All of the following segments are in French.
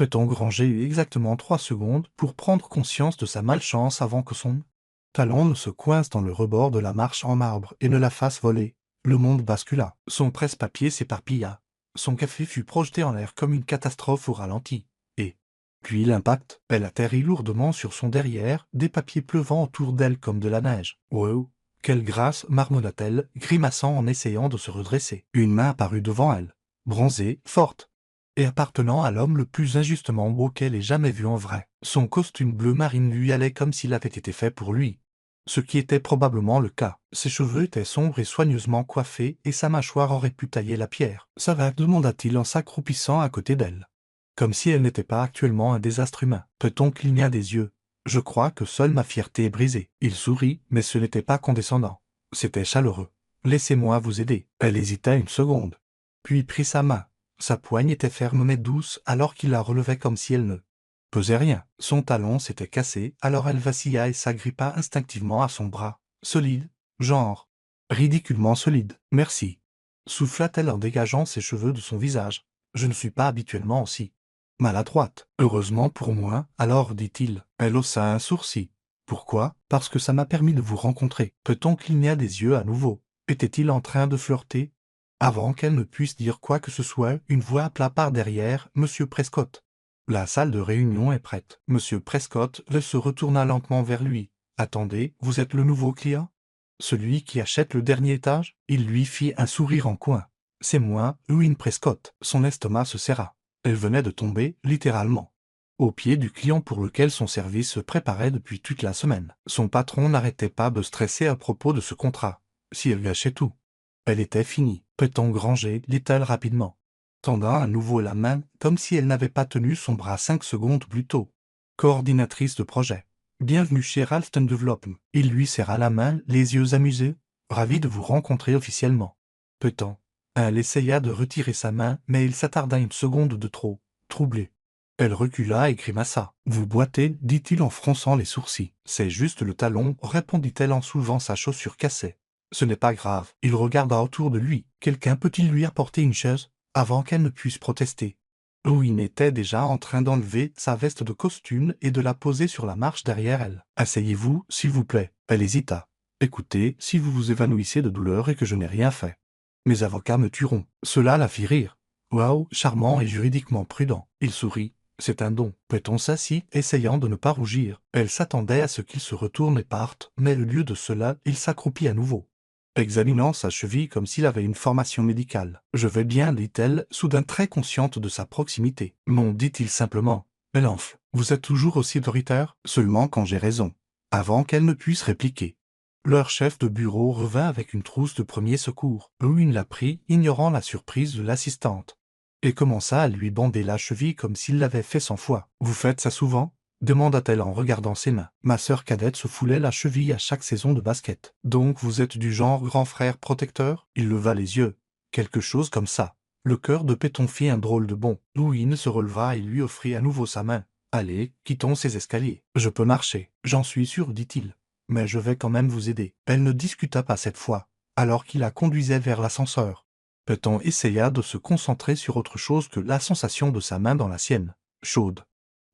Granger eut exactement 3 secondes pour prendre conscience de sa malchance avant que son talon ne se coince dans le rebord de la marche en marbre et ne la fasse voler. Le monde bascula. Son presse-papier s'éparpilla. Son café fut projeté en l'air comme une catastrophe au ralenti. Et puis l'impact, elle atterrit lourdement sur son derrière, des papiers pleuvant autour d'elle comme de la neige. Wow! Quelle grâce, marmonna-t-elle, grimaçant en essayant de se redresser. Une main apparut devant elle, bronzée, forte, et appartenant à l'homme le plus injustement beau qu'elle ait jamais vu en vrai. Son costume bleu marine lui allait comme s'il avait été fait pour lui. Ce qui était probablement le cas. Ses cheveux étaient sombres et soigneusement coiffés, et sa mâchoire aurait pu tailler la pierre. « Ça va ?» demanda-t-il en s'accroupissant à côté d'elle. Comme si elle n'était pas actuellement un désastre humain. Peut-on cligna des yeux. Je crois que seule ma fierté est brisée. Il sourit, mais ce n'était pas condescendant. C'était chaleureux. Laissez-moi vous aider. Elle hésita une seconde. Puis prit sa main. Sa poigne était ferme mais douce alors qu'il la relevait comme si elle ne pesait rien. Son talon s'était cassé, alors elle vacilla et s'agrippa instinctivement à son bras. Solide, genre. Ridiculement solide. Merci. Souffla-t-elle en dégageant ses cheveux de son visage. Je ne suis pas habituellement aussi maladroite. Heureusement pour moi, alors dit-il. Elle haussa un sourcil. Pourquoi? Parce que ça m'a permis de vous rencontrer. Peut-on cligna des yeux à nouveau? Était-il en train de flirter? Avant qu'elle ne puisse dire quoi que ce soit, une voix appela par derrière, Monsieur Prescott. La salle de réunion est prête. Monsieur Prescott se retourna lentement vers lui. Attendez, vous êtes le nouveau client? Celui qui achète le dernier étage? Il lui fit un sourire en coin. C'est moi, Ewin Prescott. Son estomac se serra. Elle venait de tomber, littéralement, au pied du client pour lequel son service se préparait depuis toute la semaine. Son patron n'arrêtait pas de stresser à propos de ce contrat. Si elle gâchait tout. Elle était finie. Peut-on Granger, dit-elle rapidement, tendant à nouveau la main, comme si elle n'avait pas tenu son bras 5 secondes plus tôt. Coordinatrice de projet. Bienvenue chez Ralston Development. Il lui serra la main, les yeux amusés. Ravi de vous rencontrer officiellement. Peut-on? Elle essaya de retirer sa main, mais il s'attarda une seconde de trop, troublé. Elle recula et grimaça. « Vous boitez ?» dit-il en fronçant les sourcils. « C'est juste le talon, » répondit-elle en soulevant sa chaussure cassée. « Ce n'est pas grave. » Il regarda autour de lui. Quelqu'un peut-il lui apporter une chaise avant qu'elle ne puisse protester? Owen était déjà en train d'enlever sa veste de costume et de la poser sur la marche derrière elle. « Asseyez-vous, s'il vous plaît. » Elle hésita. « Écoutez, si vous vous évanouissez de douleur et que je n'ai rien fait, mes avocats me tueront. » Cela la fit rire. Waouh, charmant et juridiquement prudent. Il sourit. C'est un don. Peut-on s'assit, essayant de ne pas rougir. Elle s'attendait à ce qu'il se retourne et parte, mais au lieu de cela, il s'accroupit à nouveau, examinant sa cheville comme s'il avait une formation médicale. « Je vais bien, dit-elle, soudain très consciente de sa proximité. « Non, dit-il simplement. Elle enfle. Vous êtes toujours aussi autoritaire, seulement quand j'ai raison. » Avant qu'elle ne puisse répliquer, leur chef de bureau revint avec une trousse de premier secours. Owen la prit, ignorant la surprise de l'assistante, et commença à lui bander la cheville comme s'il l'avait fait 100 fois. « Vous faites ça souvent ?» demanda-t-elle en regardant ses mains. Ma sœur cadette se foulait la cheville à chaque saison de basket. « Donc vous êtes du genre grand frère protecteur ?» Il leva les yeux. Quelque chose comme ça. Le cœur de Péton fit un drôle de bond. Owen se releva et lui offrit à nouveau sa main. « Allez, quittons ces escaliers. Je peux marcher. »« J'en suis sûr, dit-il. Mais je vais quand même vous aider. » Elle ne discuta pas cette fois, alors qu'il la conduisait vers l'ascenseur. Péton essaya de se concentrer sur autre chose que la sensation de sa main dans la sienne. Chaude,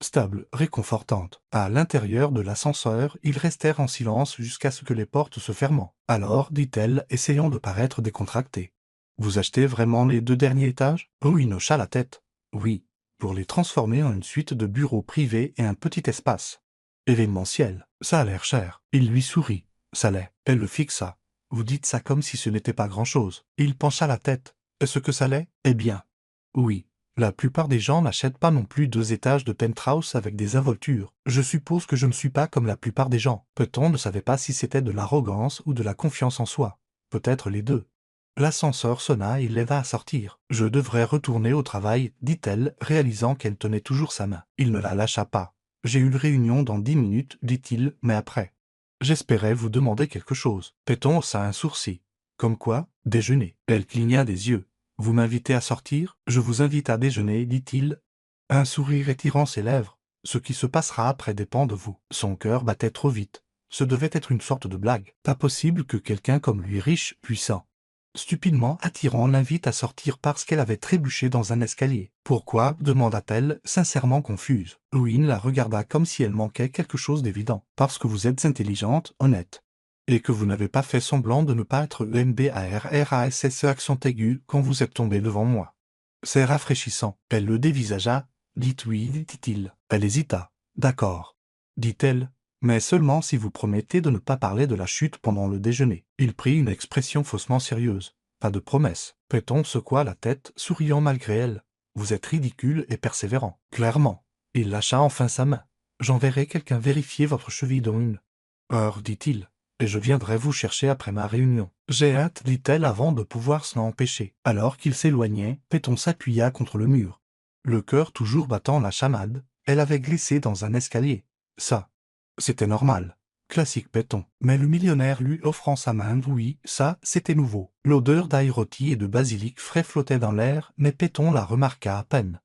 stable, réconfortante. À l'intérieur de l'ascenseur, ils restèrent en silence jusqu'à ce que les portes se ferment. Alors, dit-elle, essayant de paraître décontractée. « Vous achetez vraiment les 2 derniers étages ?» Il hocha la tête. « Oui, pour les transformer en une suite de bureaux privés et un petit espace événementiel. Ça a l'air cher. » Il lui sourit. « Ça l'est. » Elle le fixa. « Vous dites ça comme si ce n'était pas grand-chose. » Il pencha la tête. « Est-ce que ça l'est? » Eh bien, oui. La plupart des gens n'achètent pas non plus 2 étages de penthouse avec des involtures. Je suppose que je ne suis pas comme la plupart des gens. Peut-on ne savait pas si c'était de l'arrogance ou de la confiance en soi. Peut-être les deux. L'ascenseur sonna et l'aida à sortir. « Je devrais retourner au travail, » dit-elle, réalisant qu'elle tenait toujours sa main. Il ne la lâcha pas. « J'ai une réunion dans 10 minutes, dit-il, mais après. J'espérais vous demander quelque chose. » Péton haussa un sourcil. « Comme quoi? Déjeuner. » Elle cligna des yeux. « Vous m'invitez à sortir? »« Je vous invite à déjeuner, dit-il, un sourire étirant ses lèvres. Ce qui se passera après dépend de vous. » Son cœur battait trop vite. Ce devait être une sorte de blague. Pas possible que quelqu'un comme lui riche, puissant, stupidement attirant l'invite à sortir parce qu'elle avait trébuché dans un escalier. « Pourquoi ?» demanda-t-elle, sincèrement confuse. Wynne la regarda comme si elle manquait quelque chose d'évident. « Parce que vous êtes intelligente, honnête. Et que vous n'avez pas fait semblant de ne pas être MBARRASSE accent aigu quand vous êtes tombé devant moi. C'est rafraîchissant. » Elle le dévisagea. « Dites oui, dit-il. » Elle hésita. « D'accord. » dit-elle. Mais seulement si vous promettez de ne pas parler de la chute pendant le déjeuner. Il prit une expression faussement sérieuse. Pas de promesse. Péton secoua la tête, souriant malgré elle. Vous êtes ridicule et persévérant. Clairement. Il lâcha enfin sa main. J'enverrai quelqu'un vérifier votre cheville dans une heure, dit-il. Et je viendrai vous chercher après ma réunion. J'ai hâte, dit-elle avant de pouvoir s'en empêcher. Alors qu'il s'éloignait, Péton s'appuya contre le mur. Le cœur toujours battant la chamade, elle avait glissé dans un escalier. Ça. C'était normal. Classique Péton. Mais le millionnaire lui offrant sa main, oui, ça, c'était nouveau. L'odeur d'ail rôti et de basilic frais flottait dans l'air, mais Péton la remarqua à peine.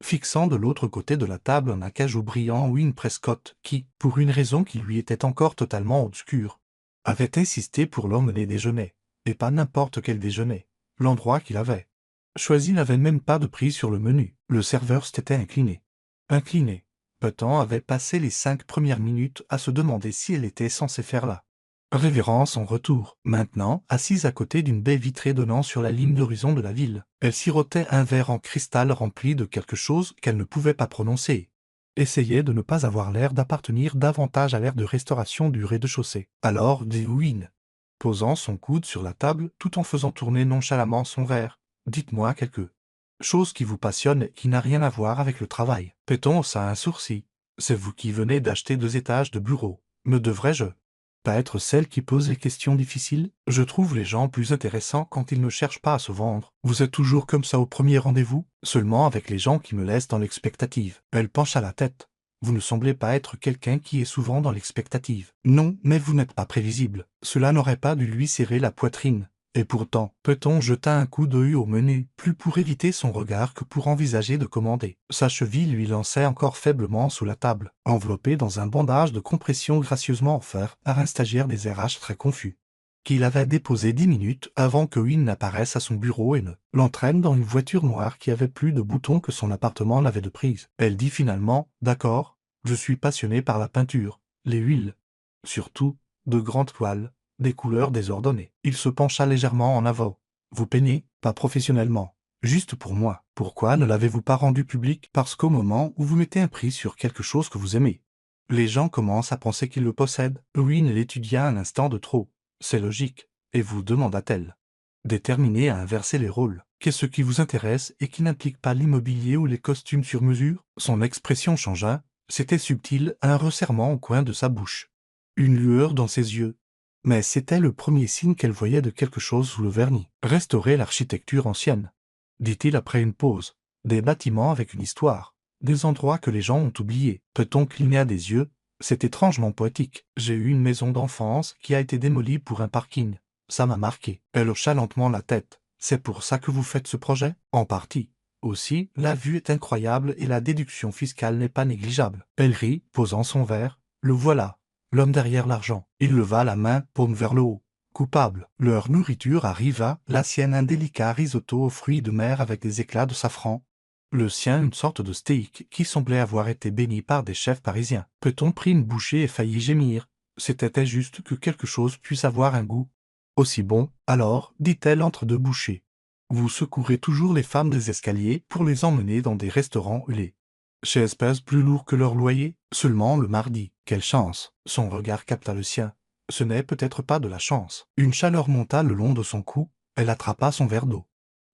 Fixant de l'autre côté de la table un acajou brillant ou une Prescott, qui, pour une raison qui lui était encore totalement obscure, avait insisté pour l'emmener déjeuner. Et pas n'importe quel déjeuner. L'endroit qu'il avait choisi n'avait même pas de prix sur le menu. Le serveur s'était incliné. Incliné. Péton avait passé les 5 premières minutes à se demander si elle était censée faire là. Révérence en retour. Maintenant, assise à côté d'une baie vitrée donnant sur la ligne d'horizon de la ville, elle sirotait un verre en cristal rempli de quelque chose qu'elle ne pouvait pas prononcer. Essayait de ne pas avoir l'air d'appartenir davantage à l'aire de restauration du rez-de-chaussée. Alors, dit Wynne, posant son coude sur la table tout en faisant tourner nonchalamment son verre. Dites-moi quelque chose qui vous passionne et qui n'a rien à voir avec le travail. Péton haussa un sourcil. C'est vous qui venez d'acheter 2 étages de bureau. Me devrais-je pas être celle qui pose les questions difficiles? Je trouve les gens plus intéressants quand ils ne cherchent pas à se vendre. Vous êtes toujours comme ça au premier rendez-vous? Seulement avec les gens qui me laissent dans l'expectative. Elle pencha la tête. Vous ne semblez pas être quelqu'un qui est souvent dans l'expectative. Non, mais vous n'êtes pas prévisible. Cela n'aurait pas dû lui serrer la poitrine. Et pourtant, Péton jeta un coup d'œil au menu, plus pour éviter son regard que pour envisager de commander. Sa cheville lui lançait encore faiblement sous la table, enveloppée dans un bandage de compression gracieusement offert par un stagiaire des RH très confus, qu'il avait déposé 10 minutes avant que Wynne n'apparaisse à son bureau et ne l'entraîne dans une voiture noire qui avait plus de boutons que son appartement n'avait de prise. Elle dit finalement, « D'accord, je suis passionné par la peinture, les huiles, surtout, de grandes toiles, des couleurs désordonnées. » Il se pencha légèrement en avant. « Vous peignez, pas professionnellement, juste pour moi. Pourquoi ne l'avez-vous pas rendu public? Parce qu'au moment où vous mettez un prix sur quelque chose que vous aimez, les gens commencent à penser qu'ils le possèdent. » Wynne l'étudia un instant de trop. « C'est logique. Et vous demanda-t-elle, déterminée à inverser les rôles. Qu'est-ce qui vous intéresse et qui n'implique pas l'immobilier ou les costumes sur mesure? » Son expression changea. C'était subtil, un resserrement au coin de sa bouche. Une lueur dans ses yeux. Mais c'était le premier signe qu'elle voyait de quelque chose sous le vernis. « Restaurer l'architecture ancienne, » dit-il après une pause. « Des bâtiments avec une histoire. Des endroits que les gens ont oubliés. » Peut-on cligna des yeux? C'est étrangement poétique. J'ai eu une maison d'enfance qui a été démolie pour un parking. Ça m'a marqué. Elle hocha lentement la tête. C'est pour ça que vous faites ce projet? En partie. Aussi, la vue est incroyable et la déduction fiscale n'est pas négligeable. Elle rit, posant son verre. Le voilà. L'homme derrière l'argent. Il leva la main, paume vers le haut. Coupable. Leur nourriture arriva, la sienne un délicat risotto aux fruits de mer avec des éclats de safran. Le sien une sorte de steak qui semblait avoir été béni par des chefs parisiens. Péton prit une bouchée et faillit gémir. C'était injuste que quelque chose puisse avoir un goût aussi bon. Alors, dit-elle entre deux bouchées, vous secourez toujours les femmes des escaliers pour les emmener dans des restaurants huilés. Chez espèces plus lourds que leur loyer, seulement le mardi. Quelle chance! Son regard capta le sien. Ce n'est peut-être pas de la chance. Une chaleur monta le long de son cou, elle attrapa son verre d'eau,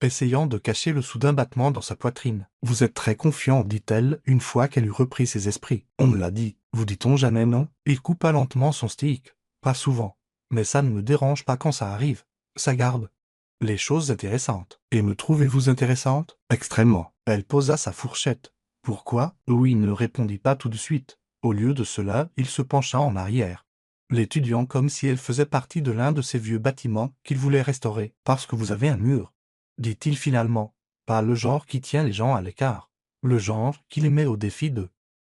essayant de cacher le soudain battement dans sa poitrine. « Vous êtes très confiant, dit-elle, une fois qu'elle eut repris ses esprits. On me l'a dit. Vous dit-on jamais non? » Il coupa lentement son steak. « Pas souvent. Mais ça ne me dérange pas quand ça arrive. Ça garde les choses intéressantes. Et me trouvez-vous intéressante? » Extrêmement. Elle posa sa fourchette. « Pourquoi? » Oui, il ne répondit pas tout de suite. Au lieu de cela, il se pencha en arrière, l'étudiant comme si elle faisait partie de l'un de ces vieux bâtiments qu'il voulait restaurer. « Parce que vous avez un mur, » dit-il finalement. Pas le genre qui tient les gens à l'écart. Le genre qui les met au défi de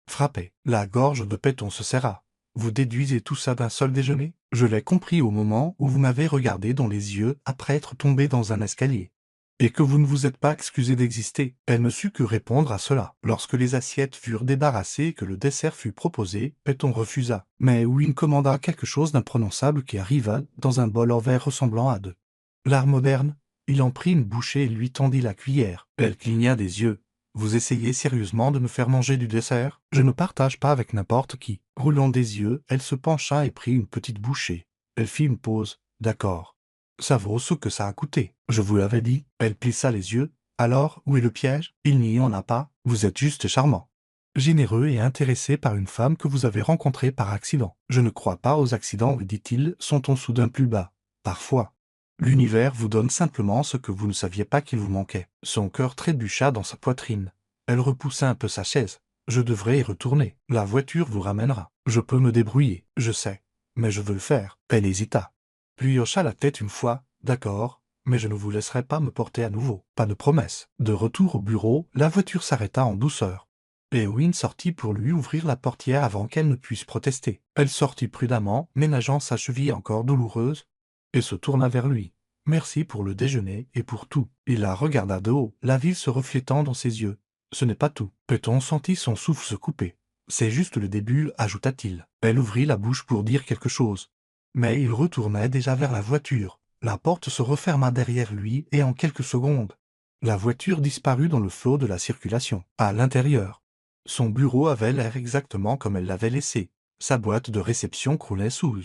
frapper. La gorge de Péton se serra. Vous déduisez tout ça d'un seul déjeuner? Je l'ai compris au moment où vous m'avez regardé dans les yeux après être tombé dans un escalier. Et que vous ne vous êtes pas excusé d'exister. Elle ne sut que répondre à cela. Lorsque les assiettes furent débarrassées et que le dessert fut proposé, Péton refusa. Mais Win commanda quelque chose d'imprononçable qui arriva dans un bol en verre ressemblant à deux. L'art moderne, il en prit une bouchée et lui tendit la cuillère. Elle cligna des yeux. Vous essayez sérieusement de me faire manger du dessert? Je ne partage pas avec n'importe qui. Roulant des yeux, elle se pencha et prit une petite bouchée. Elle fit une pause. D'accord. Ça vaut ce que ça a coûté. Je vous l'avais dit. Elle plissa les yeux. Alors, où est le piège? Il n'y en a pas. Vous êtes juste charmant. Généreux et intéressé par une femme que vous avez rencontrée par accident. Je ne crois pas aux accidents, dit-il, son ton soudain plus bas. Parfois. L'univers vous donne simplement ce que vous ne saviez pas qu'il vous manquait. Son cœur trébucha dans sa poitrine. Elle repoussa un peu sa chaise. Je devrais y retourner. La voiture vous ramènera. Je peux me débrouiller, je sais. Mais je veux le faire. Elle hésita. Puis hocha la tête une fois. D'accord, mais je ne vous laisserai pas me porter à nouveau. Pas de promesse. De retour au bureau, la voiture s'arrêta en douceur. Et Win sortit pour lui ouvrir la portière avant qu'elle ne puisse protester. Elle sortit prudemment, ménageant sa cheville encore douloureuse, et se tourna vers lui. Merci pour le déjeuner et pour tout. Il la regarda de haut, la ville se reflétant dans ses yeux. Ce n'est pas tout. Péton sentit son souffle se couper. C'est juste le début, ajouta-t-il. Elle ouvrit la bouche pour dire quelque chose. Mais il retournait déjà vers la voiture. La porte se referma derrière lui et en quelques secondes, la voiture disparut dans le flot de la circulation. À l'intérieur, son bureau avait l'air exactement comme elle l'avait laissé. Sa boîte de réception croulait sous.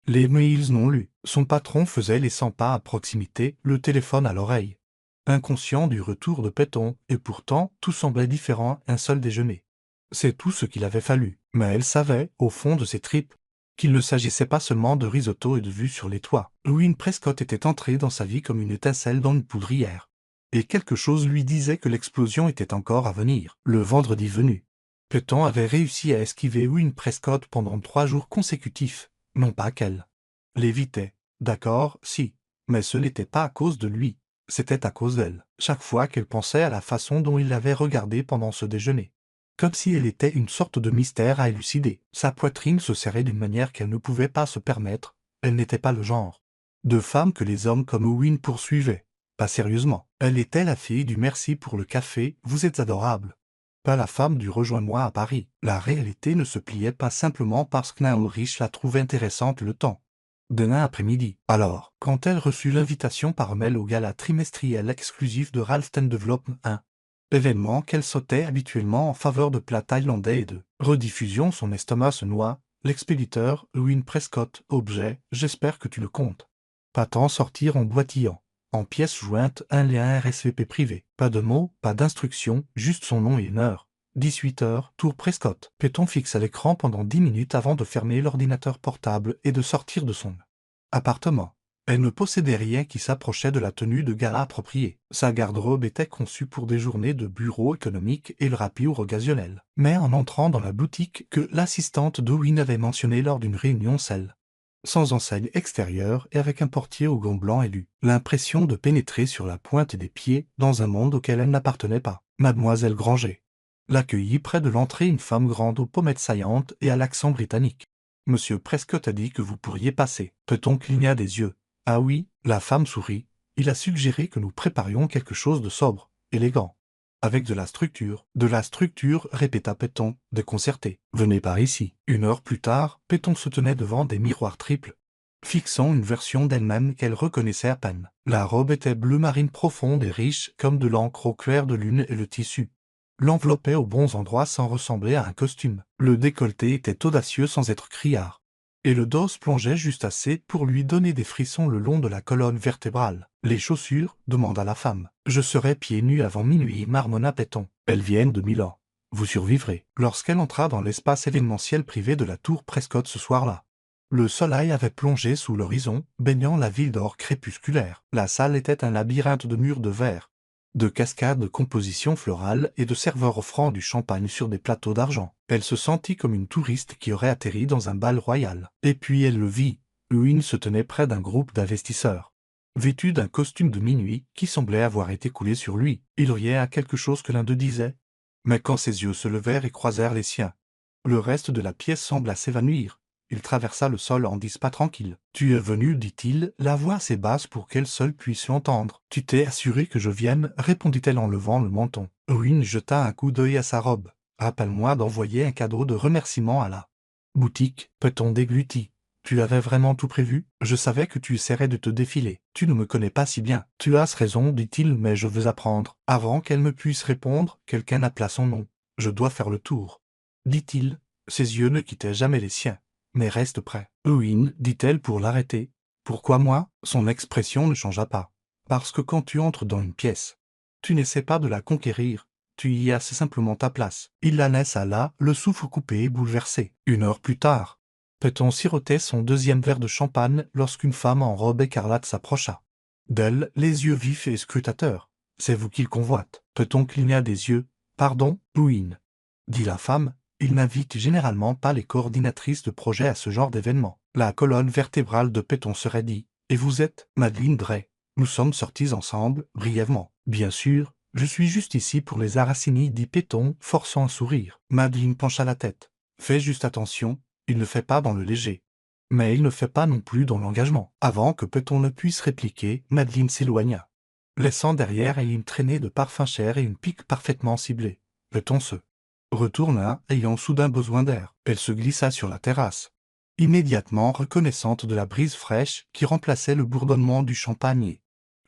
Les mails non lus. Son patron faisait les 100 pas à proximité, le téléphone à l'oreille. Inconscient du retour de Péton, et pourtant tout semblait différent un seul déjeuner. C'est tout ce qu'il avait fallu. Mais elle savait, au fond de ses tripes, qu'il ne s'agissait pas seulement de risotto et de vue sur les toits. Win Prescott était entré dans sa vie comme une étincelle dans une poudrière. Et quelque chose lui disait que l'explosion était encore à venir, le vendredi venu. Péton avait réussi à esquiver Win Prescott pendant 3 jours consécutifs, non pas qu'elle l'évitait. D'accord, si. Mais ce n'était pas à cause de lui, c'était à cause d'elle. Chaque fois qu'elle pensait à la façon dont il l'avait regardée pendant ce déjeuner, comme si elle était une sorte de mystère à élucider. Sa poitrine se serrait d'une manière qu'elle ne pouvait pas se permettre. Elle n'était pas le genre de femme que les hommes comme Owen poursuivaient. Pas sérieusement. Elle était la fille du merci pour le café, vous êtes adorable. Pas la femme du rejoins-moi à Paris. La réalité ne se pliait pas simplement parce que Ulrich la trouvait intéressante le temps d'un après-midi. Alors, quand elle reçut l'invitation par mail au gala trimestriel exclusif de Ralston Development 1, événement qu'elle sautait habituellement en faveur de plats thaïlandais et de rediffusion, son estomac se noie. L'expéditeur, Win Prescott, objet, j'espère que tu le comptes. Pas tant sortir en boitillant. En pièces jointes, un lien RSVP privé. Pas de mots, pas d'instructions, juste son nom et une heure. 18 heures, Tour Prescott. Péton fixe à l'écran pendant 10 minutes avant de fermer l'ordinateur portable et de sortir de son appartement. Elle ne possédait rien qui s'approchait de la tenue de gala appropriée. Sa garde-robe était conçue pour des journées de bureau économique et le rapiure occasionnel. Mais en entrant dans la boutique que l'assistante d'Owen avait mentionnée lors d'une réunion sans enseigne extérieure et avec un portier au gants blancs, elle eut l'impression de pénétrer sur la pointe des pieds dans un monde auquel elle n'appartenait pas. Mademoiselle Granger l'accueillit près de l'entrée une femme grande aux pommettes saillantes et à l'accent britannique. Monsieur Prescott a dit que vous pourriez passer. Péton cligna des yeux. Ah oui, la femme sourit. Il a suggéré que nous préparions quelque chose de sobre, élégant. Avec de la structure. De la structure, répéta Péton, déconcerté. Venez par ici. 1 heure plus tard, Péton se tenait devant des miroirs triples, fixant une version d'elle-même qu'elle reconnaissait à peine. La robe était bleu marine profonde et riche comme de l'encre au clair de lune et le tissu l'enveloppait aux bons endroits sans ressembler à un costume. Le décolleté était audacieux sans être criard. Et le dos plongeait juste assez pour lui donner des frissons le long de la colonne vertébrale. Les chaussures, demanda la femme. Je serai pieds nus avant minuit, marmonna Péton. Elles viennent de Milan. Vous survivrez. Lorsqu'elle entra dans l'espace événementiel privé de la tour Prescott ce soir-là, le soleil avait plongé sous l'horizon, baignant la ville d'or crépusculaire. La salle était un labyrinthe de murs de verre, de cascades de compositions florales et de serveurs offrant du champagne sur des plateaux d'argent. Elle se sentit comme une touriste qui aurait atterri dans un bal royal. Et puis elle le vit. Win se tenait près d'un groupe d'investisseurs, vêtu d'un costume de minuit qui semblait avoir été coulé sur lui. Il riait à quelque chose que l'un d'eux disait. Mais quand ses yeux se levèrent et croisèrent les siens, le reste de la pièce sembla s'évanouir. Il traversa le sol en 10 pas tranquille. « Tu es venu, dit-il, la voix assez basse pour qu'elle seule puisse l'entendre. Tu t'es assuré que je vienne, répondit-elle en levant le menton. Owen jeta un coup d'œil à sa robe. Rappelle-moi d'envoyer un cadeau de remerciement à la boutique, peut-on déglutit. Tu avais vraiment tout prévu? Je savais que tu essaierais de te défiler. Tu ne me connais pas si bien. Tu as raison, dit-il, mais je veux apprendre. Avant qu'elle me puisse répondre, quelqu'un appela son nom. Je dois faire le tour, dit-il. Ses yeux ne quittaient jamais les siens. Mais reste prêt. Owen, dit-elle pour l'arrêter. Pourquoi moi? Son expression ne changea pas. Parce que quand tu entres dans une pièce, tu n'essaies pas de la conquérir. Tu y as simplement ta place. Il la laissa là, le souffle coupé et bouleversé. 1 heure plus tard, Péton sirotait son 2e verre de champagne lorsqu'une femme en robe écarlate s'approcha d'elle, les yeux vifs et scrutateurs. « C'est vous qu'il convoite. » Péton cligna des yeux. « Pardon, Owen, » dit la femme. Il n'invite généralement pas les coordinatrices de projet à ce genre d'événement. La colonne vertébrale de Péton se raidit. « Et vous êtes Madeleine Drey? » Nous sommes sortis ensemble, brièvement. « Bien sûr, je suis juste ici pour les Aracini, dit Péton, forçant un sourire. Madeleine pencha la tête. « Fais juste attention, il ne fait pas dans le léger. » Mais il ne fait pas non plus dans l'engagement. Avant que Péton ne puisse répliquer, Madeleine s'éloigna, laissant derrière elle une traînée de parfum cher et une pique parfaitement ciblée. Péton se retourna, ayant soudain besoin d'air. Elle se glissa sur la terrasse, immédiatement reconnaissante de la brise fraîche qui remplaçait le bourdonnement du champagne.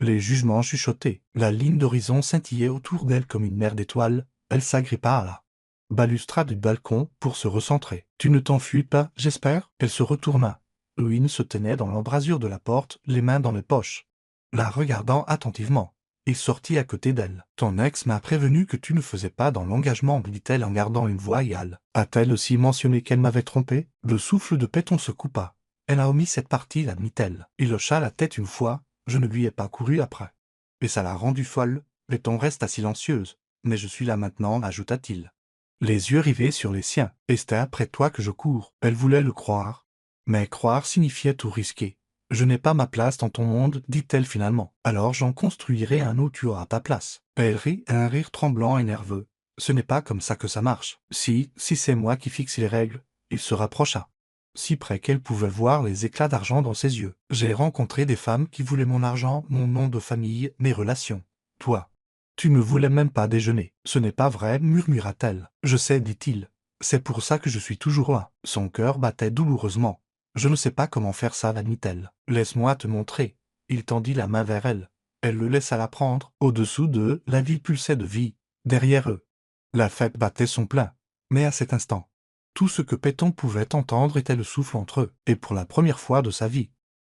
Les jugements chuchotaient, la ligne d'horizon scintillait autour d'elle comme une mer d'étoiles. Elle s'agrippa à la balustrade du balcon pour se recentrer. « Tu ne t'enfuis pas, j'espère ?» Elle se retourna. Owen se tenait dans l'embrasure de la porte, les mains dans les poches, la regardant attentivement. Il sortit à côté d'elle. « Ton ex m'a prévenu que tu ne faisais pas dans l'engagement, dit-elle en gardant une voix égale. A-t-elle aussi mentionné qu'elle m'avait trompé ?» Le souffle de Péton se coupa. « Elle a omis cette partie, admit-elle. » Il hocha la tête une fois. « Je ne lui ai pas couru après. Et ça l'a rendue folle. » Péton resta silencieuse. « Mais je suis là maintenant, ajouta-t-il, les yeux rivés sur les siens. « Et c'est après toi que je cours. » Elle voulait le croire. Mais croire signifiait tout risquer. « Je n'ai pas ma place dans ton monde, dit-elle finalement. Alors j'en construirai un où tu auras ta place. » Elle rit un rire tremblant et nerveux. « Ce n'est pas comme ça que ça marche. Si c'est moi qui fixe les règles. » Il se rapprocha, si près qu'elle pouvait voir les éclats d'argent dans ses yeux. « J'ai rencontré des femmes qui voulaient mon argent, mon nom de famille, mes relations. Toi, tu ne voulais même pas déjeuner. »« Ce n'est pas vrai, murmura-t-elle. »« Je sais, dit-il. C'est pour ça que je suis toujours là. » Son cœur battait douloureusement. « Je ne sais pas comment faire ça, admit-elle. »« Laisse-moi te montrer. » Il tendit la main vers elle. Elle le laissa la prendre. Au-dessous d'eux, la vie pulsait de vie. Derrière eux, la fête battait son plein. Mais à cet instant, tout ce que Péton pouvait entendre était le souffle entre eux. Et pour la première fois de sa vie,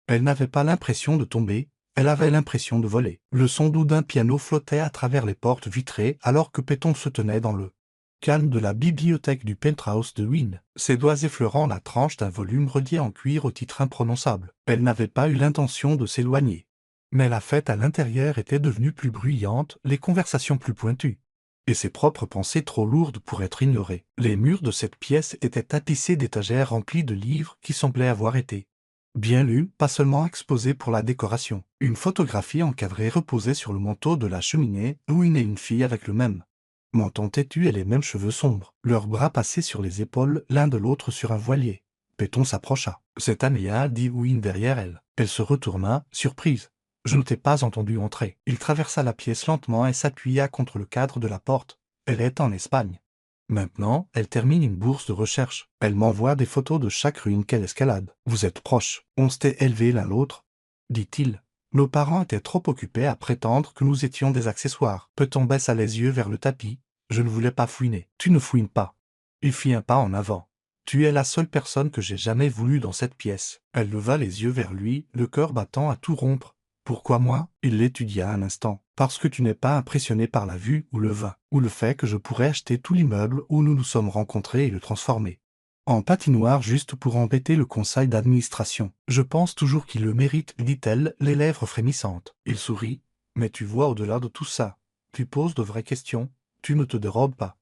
elle n'avait pas l'impression de tomber. Elle avait l'impression de voler. Le son doux d'un piano flottait à travers les portes vitrées alors que Péton se tenait dans le calme de la bibliothèque du penthouse de Wynne, ses doigts effleurant la tranche d'un volume relié en cuir au titre imprononçable. Elle n'avait pas eu l'intention de s'éloigner. Mais la fête à l'intérieur était devenue plus bruyante, les conversations plus pointues, et ses propres pensées trop lourdes pour être ignorées. Les murs de cette pièce étaient tapissés d'étagères remplies de livres qui semblaient avoir été bien lus, pas seulement exposés pour la décoration. Une photographie encadrée reposait sur le manteau de la cheminée, où une fille avec le même menton têtu et les mêmes cheveux sombres, leurs bras passés sur les épaules l'un de l'autre sur un voilier. Péton s'approcha. « C'est Anéa, dit Owen derrière elle. » Elle se retourna, surprise. « Je ne t'ai pas entendu entrer. » Il traversa la pièce lentement et s'appuya contre le cadre de la porte. Elle est en Espagne. Maintenant, elle termine une bourse de recherche. Elle m'envoie des photos de chaque ruine qu'elle escalade. Vous êtes proches. On s'était élevés l'un l'autre, dit-il. Nos parents étaient trop occupés à prétendre que nous étions des accessoires. Péton baissa les yeux vers le tapis. Je ne voulais pas fouiner. Tu ne fouines pas. Il fit un pas en avant. Tu es la seule personne que j'ai jamais voulu dans cette pièce. Elle leva les yeux vers lui, le cœur battant à tout rompre. Pourquoi moi? Il l'étudia un instant. Parce que tu n'es pas impressionné par la vue ou le vin, ou le fait que je pourrais acheter tout l'immeuble où nous nous sommes rencontrés et le transformer en patinoire juste pour embêter le conseil d'administration. Je pense toujours qu'il le mérite, dit-elle, les lèvres frémissantes. Il sourit. Mais tu vois au-delà de tout ça. Tu poses de vraies questions. Tu ne te dérobes pas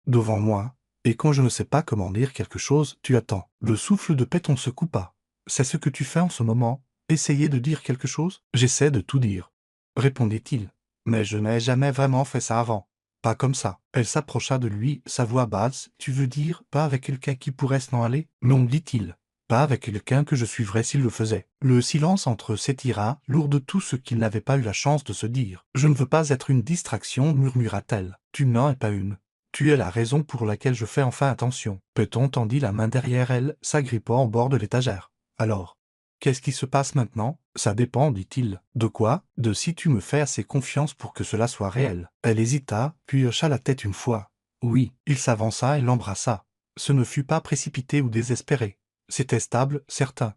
devant moi. Et quand je ne sais pas comment dire quelque chose, tu attends. Le souffle de Péton se coupa. C'est ce que tu fais en ce moment? Essayer de dire quelque chose? J'essaie de tout dire, répondit-il. Mais je n'ai jamais vraiment fait ça avant. Pas comme ça. Elle s'approcha de lui, sa voix basse. Tu veux dire, pas avec quelqu'un qui pourrait s'en aller? Non, dit-il. Pas avec quelqu'un que je suivrais s'il le faisait. Le silence entre eux s'étira, lourd de tout ce qu'il n'avait pas eu la chance de se dire. Je ne veux pas être une distraction, murmura-t-elle. Tu n'en es pas une. Tu es la raison pour laquelle je fais enfin attention. Péton tendit la main derrière elle, s'agrippant au bord de l'étagère. Alors, qu'est-ce qui se passe maintenant? Ça dépend, dit-il. De quoi? De si tu me fais assez confiance pour que cela soit réel. Elle hésita, puis hocha la tête une fois. Oui, il s'avança et l'embrassa. Ce ne fut pas précipité ou désespéré. C'était stable, certain.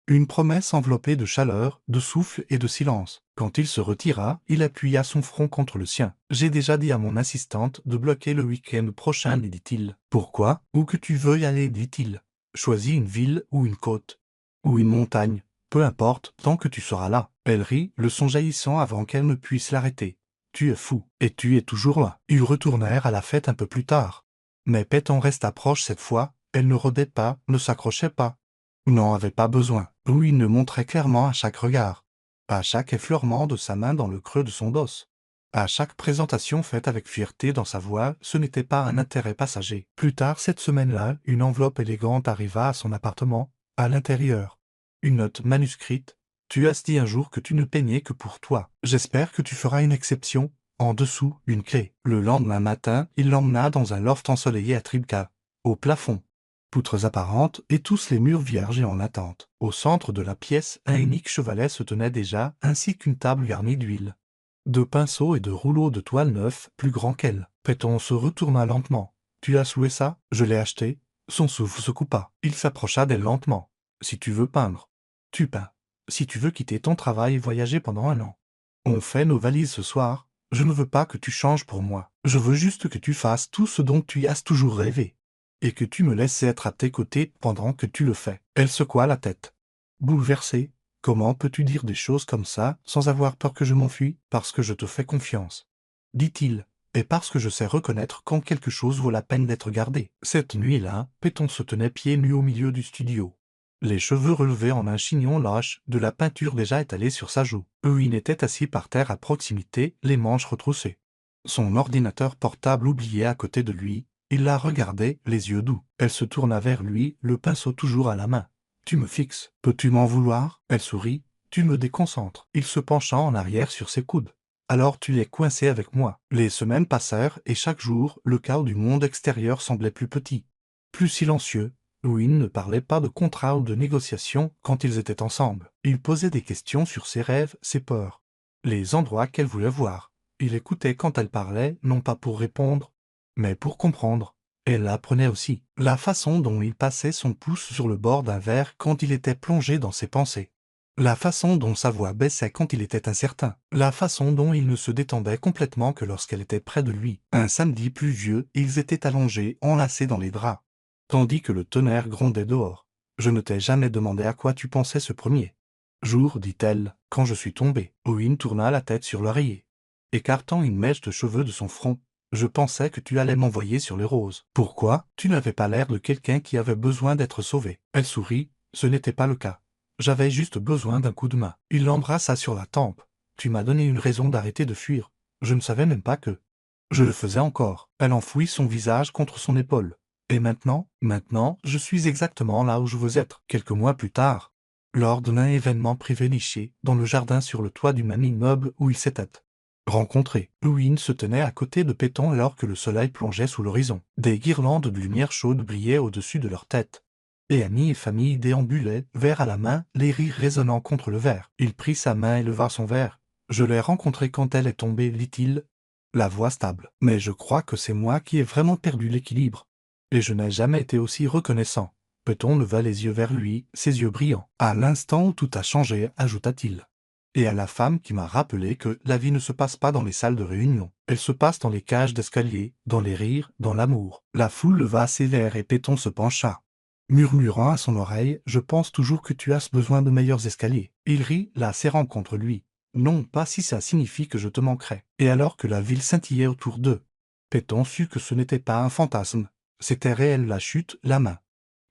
Une promesse enveloppée de chaleur, de souffle et de silence. Quand il se retira, il appuya son front contre le sien. « J'ai déjà dit à mon assistante de bloquer le week-end prochain, dit-il. « Pourquoi? Où que tu veuilles aller, dit-il. Choisis une ville ou une côte. Ou une montagne. Peu importe, tant que tu seras là. » Elle rit, le son jaillissant avant qu'elle ne puisse l'arrêter. « Tu es fou. Et tu es toujours là. » Ils retournèrent à la fête un peu plus tard. Mais Péton resta proche cette fois. Elle ne rôdait pas, ne s'accrochait pas. N'en avait pas besoin. Louis ne montrait clairement à chaque regard, à chaque effleurement de sa main dans le creux de son dos, à chaque présentation faite avec fierté dans sa voix, ce n'était pas un intérêt passager. Plus tard cette semaine-là, une enveloppe élégante arriva à son appartement, à l'intérieur. Une note manuscrite. « Tu as dit un jour que tu ne peignais que pour toi. J'espère que tu feras une exception. » En dessous, une clé. Le lendemain matin, il l'emmena dans un loft ensoleillé à Tribka, au plafond. Poutres apparentes et tous les murs vierges et en attente. Au centre de la pièce, un unique chevalet se tenait déjà, ainsi qu'une table garnie d'huile. De pinceaux et de rouleaux de toile neufs, plus grands qu'elle. Péton se retourna lentement. « Tu as loué ça? Je l'ai acheté. » Son souffle se coupa. Il s'approcha d'elle lentement. « Si tu veux peindre, tu peins. Si tu veux quitter ton travail et voyager pendant 1 an. On fait nos valises ce soir. Je ne veux pas que tu changes pour moi. Je veux juste que tu fasses tout ce dont tu as toujours rêvé. Et que tu me laisses être à tes côtés pendant que tu le fais. » Elle secoua la tête. Bouleversée. « Comment peux-tu dire des choses comme ça, sans avoir peur que je m'enfuis? Parce que je te fais confiance, dit-il, et parce que je sais reconnaître quand quelque chose vaut la peine d'être gardé. » Cette nuit-là, Péton se tenait pieds nus au milieu du studio. Les cheveux relevés en un chignon lâche, de la peinture déjà étalée sur sa joue. Il était assis par terre à proximité, les manches retroussées. Son ordinateur portable oublié à côté de lui. Il la regardait, les yeux doux. Elle se tourna vers lui, le pinceau toujours à la main. « Tu me fixes. Peux-tu m'en vouloir? » Elle sourit. « Tu me déconcentres. » Il se pencha en arrière sur ses coudes. « Alors tu es coincé avec moi. » Les semaines passèrent et chaque jour, le chaos du monde extérieur semblait plus petit, plus silencieux. Louis ne parlait pas de contrat ou de négociation quand ils étaient ensemble. Il posait des questions sur ses rêves, ses peurs, les endroits qu'elle voulait voir. Il écoutait quand elle parlait, non pas pour répondre, mais pour comprendre. Elle apprenait aussi la façon dont il passait son pouce sur le bord d'un verre quand il était plongé dans ses pensées. La façon dont sa voix baissait quand il était incertain. La façon dont il ne se détendait complètement que lorsqu'elle était près de lui. Un samedi pluvieux, ils étaient allongés, enlacés dans les draps, tandis que le tonnerre grondait dehors. « Je ne t'ai jamais demandé à quoi tu pensais ce premier jour, dit-elle, quand je suis tombée. » Owen tourna la tête sur l'oreiller, écartant une mèche de cheveux de son front. « Je pensais que tu allais m'envoyer sur les roses. » Pourquoi? Tu n'avais pas l'air de quelqu'un qui avait besoin d'être sauvé. Elle sourit. Ce n'était pas le cas. J'avais juste besoin d'un coup de main. Il l'embrassa sur la tempe. Tu m'as donné une raison d'arrêter de fuir. Je ne savais même pas que je le faisais encore. Elle enfouit son visage contre son épaule. Et maintenant, je suis exactement là où je veux être. Quelques mois plus tard, lors d'un événement privé niché, dans le jardin sur le toit du même immeuble où il s'était rencontré. Louis se tenait à côté de Péton alors que le soleil plongeait sous l'horizon. Des guirlandes de lumière chaude brillaient au-dessus de leur tête. Et amis et famille déambulaient, verre à la main, les rires résonnant contre le verre. Il prit sa main et leva son verre. « Je l'ai rencontrée quand elle est tombée, dit-il, la voix stable. Mais je crois que c'est moi qui ai vraiment perdu l'équilibre. Et je n'ai jamais été aussi reconnaissant. » Péton leva les yeux vers lui, ses yeux brillants. « À l'instant où tout a changé, ajouta-t-il. Et à la femme qui m'a rappelé que la vie ne se passe pas dans les salles de réunion. Elle se passe dans les cages d'escalier, dans les rires, dans l'amour. » La foule leva ses verres et Péton se pencha, murmurant à son oreille « Je pense toujours que tu as besoin de meilleurs escaliers. » Il rit, la serrant contre lui. « Non, pas si ça signifie que je te manquerai. » Et alors que la ville scintillait autour d'eux, Péton sut que ce n'était pas un fantasme. C'était réel, la chute, la main,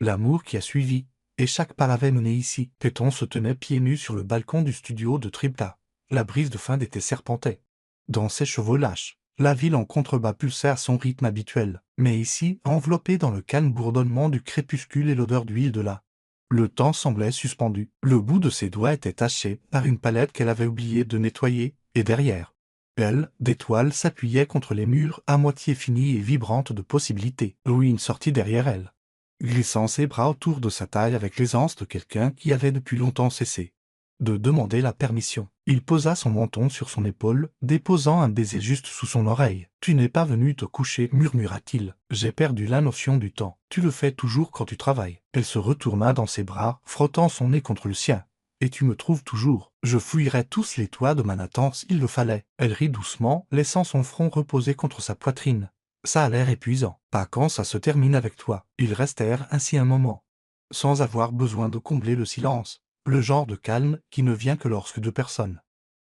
l'amour qui a suivi. Et chaque pas l'avait mené ici. Péton se tenait pieds nus sur le balcon du studio de Tribta. La brise de fin d'été serpentait dans ses cheveux lâches. La ville en contrebas pulsait à son rythme habituel. Mais ici, enveloppée dans le calme bourdonnement du crépuscule et l'odeur d'huile de la Le temps semblait suspendu. Le bout de ses doigts était taché par une palette qu'elle avait oublié de nettoyer, et derrière elle, des toiles s'appuyaient contre les murs à moitié finies et vibrantes de possibilités. Louine sortit derrière elle, glissant ses bras autour de sa taille avec l'aisance de quelqu'un qui avait depuis longtemps cessé de demander la permission. Il posa son menton sur son épaule, déposant un baiser juste sous son oreille. « Tu n'es pas venu te coucher, murmura-t-il. J'ai perdu la notion du temps. Tu le fais toujours quand tu travailles. » Elle se retourna dans ses bras, frottant son nez contre le sien. « Et tu me trouves toujours. Je fouillerais tous les toits de Manhattan s'il le fallait. » Elle rit doucement, laissant son front reposer contre sa poitrine. Ça a l'air épuisant. Pas quand ça se termine avec toi. Ils restèrent ainsi un moment, sans avoir besoin de combler le silence. Le genre de calme qui ne vient que lorsque deux personnes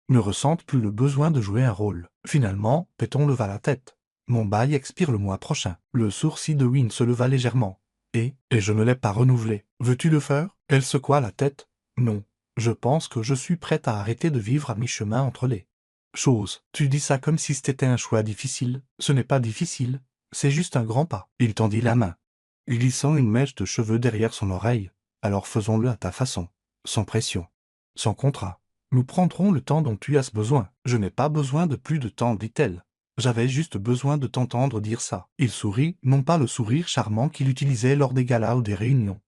ne ressentent plus le besoin de jouer un rôle. Finalement, Péton leva la tête. « Mon bail expire le mois prochain. » Le sourcil de Wynne se leva légèrement. « Et je ne l'ai pas renouvelé. Veux-tu le faire ?» Elle secoua la tête. « Non. Je pense que je suis prête à arrêter de vivre à mi-chemin entre les choses. » Tu dis ça comme si c'était un choix difficile. Ce n'est pas difficile. C'est juste un grand pas. Il tendit la main, glissant une mèche de cheveux derrière son oreille. « Alors faisons-le à ta façon. Sans pression. Sans contrat. Nous prendrons le temps dont tu as besoin. » « Je n'ai pas besoin de plus de temps, dit-elle. J'avais juste besoin de t'entendre dire ça. » Il sourit, non pas le sourire charmant qu'il utilisait lors des galas ou des réunions,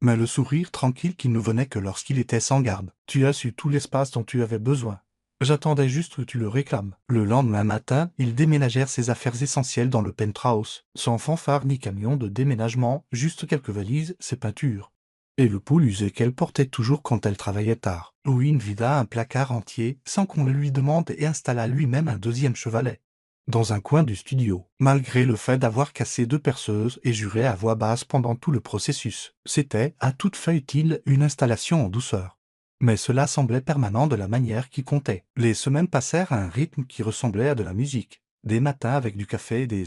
mais le sourire tranquille qui ne venait que lorsqu'il était sans garde. « Tu as su tout l'espace dont tu avais besoin. J'attendais juste que tu le réclames. » Le lendemain matin, ils déménagèrent ses affaires essentielles dans le penthouse, sans fanfare ni camion de déménagement, juste quelques valises, ses peintures et le pull usé qu'elle portait toujours quand elle travaillait tard. Wynne vida un placard entier sans qu'on le lui demande et installa lui-même un deuxième chevalet dans un coin du studio, malgré le fait d'avoir cassé 2 perceuses et juré à voix basse pendant tout le processus. C'était, à toute fin utile, une installation en douceur. Mais cela semblait permanent de la manière qui comptait. Les semaines passèrent à un rythme qui ressemblait à de la musique, des matins avec du café et des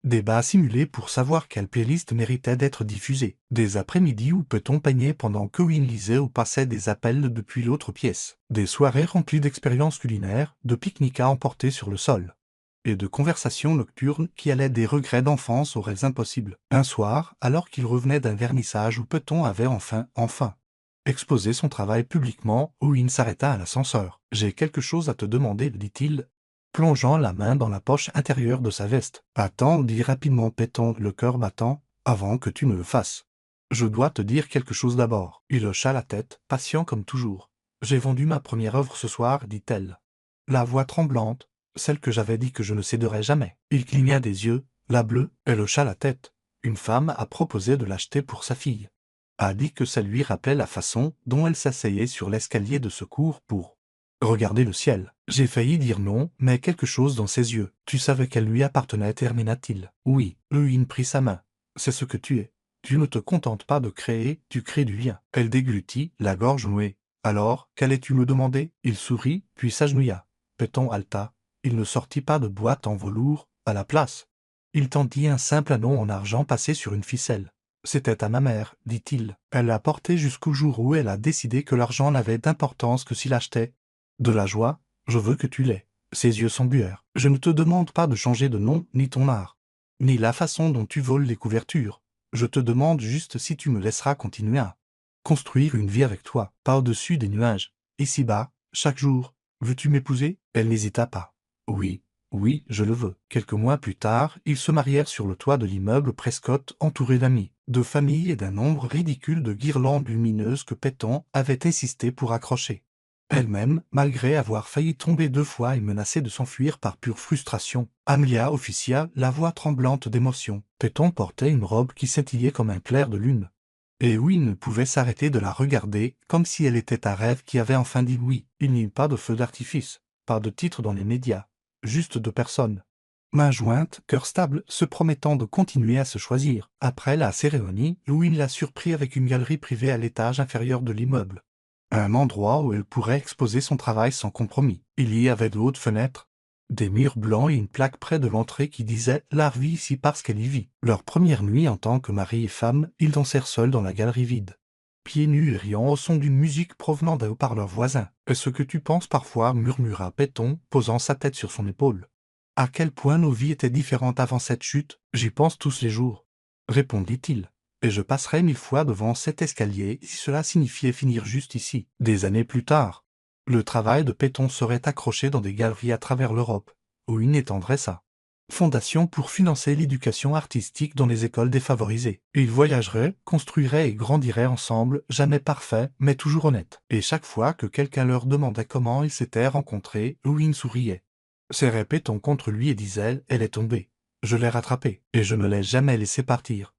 débats simulés pour savoir quelle playlist méritait d'être diffusée. Des après-midi où peut-on peigner pendant que Wynne lisait ou passait des appels depuis l'autre pièce. Des soirées remplies d'expériences culinaires, de pique-niques à emporter sur le sol et de conversations nocturnes qui allaient des regrets d'enfance aux rêves impossibles. Un soir, alors qu'il revenait d'un vernissage où Peton avait enfin, exposé son travail publiquement, Wynne s'arrêta à l'ascenseur. « J'ai quelque chose à te demander, dit-il, plongeant la main dans la poche intérieure de sa veste. « Attends, dit rapidement Péton, le cœur battant, avant que tu ne le fasses. Je dois te dire quelque chose d'abord. » Il hocha la tête, patient comme toujours. « J'ai vendu ma première œuvre ce soir, dit-elle, la voix tremblante, celle que j'avais dit que je ne céderais jamais. » Il cligna des yeux, la bleue, elle hocha la tête. « Une femme a proposé de l'acheter pour sa fille. A dit que ça lui rappelait la façon dont elle s'asseyait sur l'escalier de secours pour regarder le ciel. » J'ai failli dire non, mais quelque chose dans ses yeux. « Tu savais qu'elle lui appartenait, termina-t-il. »« Oui. » Wynne prit sa main. « C'est ce que tu es. Tu ne te contentes pas de créer, tu crées du lien. » Elle déglutit, la gorge nouée. « Alors, qu'allais-tu me demander ?» Il sourit, puis s'agenouilla. Péton halta. Il ne sortit pas de boîte en velours, à la place. Il tendit un simple anneau en argent passé sur une ficelle. « C'était à ma mère, dit-il. Elle l'a porté jusqu'au jour où elle a décidé que l'argent n'avait d'importance que s'il achetait de la joie. Je veux que tu l'aies. » Ses yeux s'embuèrent. « Je ne te demande pas de changer de nom, ni ton art, ni la façon dont tu voles les couvertures. Je te demande juste si tu me laisseras continuer à construire une vie avec toi, pas au-dessus des nuages, ici-bas, chaque jour. Veux-tu m'épouser ?» Elle n'hésita pas. « Oui, oui, je le veux. » Quelques mois plus tard, ils se marièrent sur le toit de l'immeuble Prescott, entourés d'amis, de famille et d'un nombre ridicule de guirlandes lumineuses que Péton avait insisté pour accrocher. Elle-même, malgré avoir failli tomber 2 fois et menacée de s'enfuir par pure frustration, Amelia officia, la voix tremblante d'émotion. Péton portait une robe qui scintillait comme un clair de lune. Et Wynne ne pouvait s'arrêter de la regarder, comme si elle était un rêve qui avait enfin dit oui. Il n'y eut pas de feu d'artifice, pas de titre dans les médias, juste 2 personnes, main jointe, cœur stable, se promettant de continuer à se choisir. Après la cérémonie, Wynne la surprit avec une galerie privée à l'étage inférieur de l'immeuble. Un endroit où elle pourrait exposer son travail sans compromis. Il y avait de hautes fenêtres, des murs blancs et une plaque près de l'entrée qui disait « L'art vit ici parce qu'elle y vit ». Leur première nuit en tant que mari et femme, ils dansèrent seuls dans la galerie vide, pieds nus et riant au son d'une musique provenant d'un haut-parleur voisin. « Est-ce que tu penses parfois » murmura Péton, posant sa tête sur son épaule. « À quel point nos vies étaient différentes avant cette chute ?»« J'y pense tous les jours, » répondit-il. et je passerais 1000 fois devant cet escalier si cela signifiait finir juste ici. Des années plus tard, le travail de Péton serait accroché dans des galeries à travers l'Europe, où il n'étendrait sa fondation pour financer l'éducation artistique dans les écoles défavorisées. Ils voyageraient, construiraient et grandiraient ensemble, jamais parfaits, mais toujours honnêtes. Et chaque fois que quelqu'un leur demandait comment ils s'étaient rencontrés, Louis souriait, serrait Péton contre lui et disait « Elle est tombée. Je l'ai rattrapée, et je ne l'ai jamais laissé partir. »